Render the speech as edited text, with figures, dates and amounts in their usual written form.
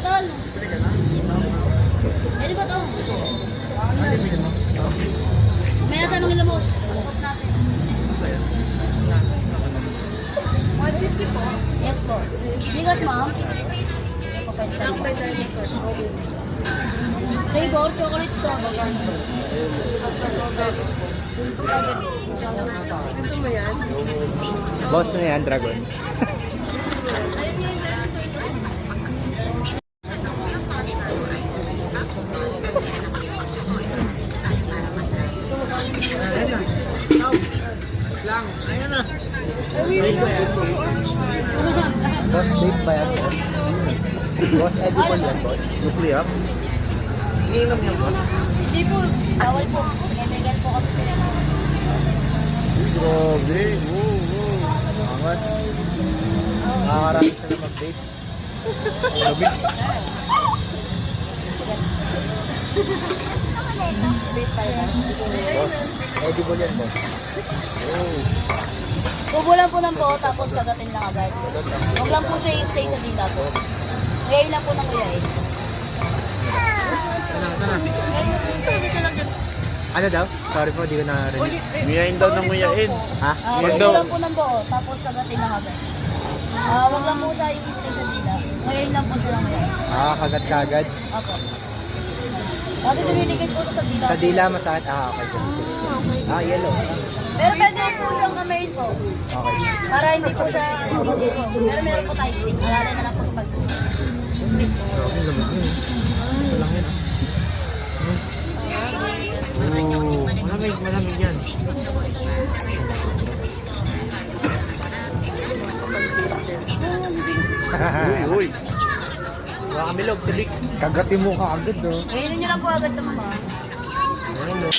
tol. Pwede ba to? May natanong nila boss. Pag-off natin. 150 po? Yes po. Bigas ma'am? Sige po, pwede ka flavor, chocolate strawberry. Ito mo yan? Boss na yan, Dragon. Boss, date ba yan, boss? Boss, edible yan, boss. Nuclear? Iniinom niya, boss? Hindi po, bawal po. Legal po kasi. Grabe. Angas. Nakakarami sila mag-date. Grabe. Boss, edible yan, boss. Bubulan po ng buo tapos kagatin lang agad. Huwag lang po siya i-stay sa dila po. Ngayon lang po ng ngayon. Ano daw? Sorry po, di ko narinig. Miyain daw ng muyain. Ha? Bubulan po ng buo tapos kagatin lang agad. Huwag lang po siya i-stay sa dila. Ngayon lang po siya ng ngayon. Kagat-kagad. Opo. Kasi dumidikit po siya sa dila. Sa dila, masakit. Okay. Yellow. Pero pwede po siyang kamayin po. Okay. Para hindi po siya magiging. Pero meron po tayo stick. Alalay na lang po sa pagkakas. Malamig yan. Uy. Baka milog, tilik. Kagatin mo ka agad, oh. Kainin niyo lang po agad ito, mama. Ayun,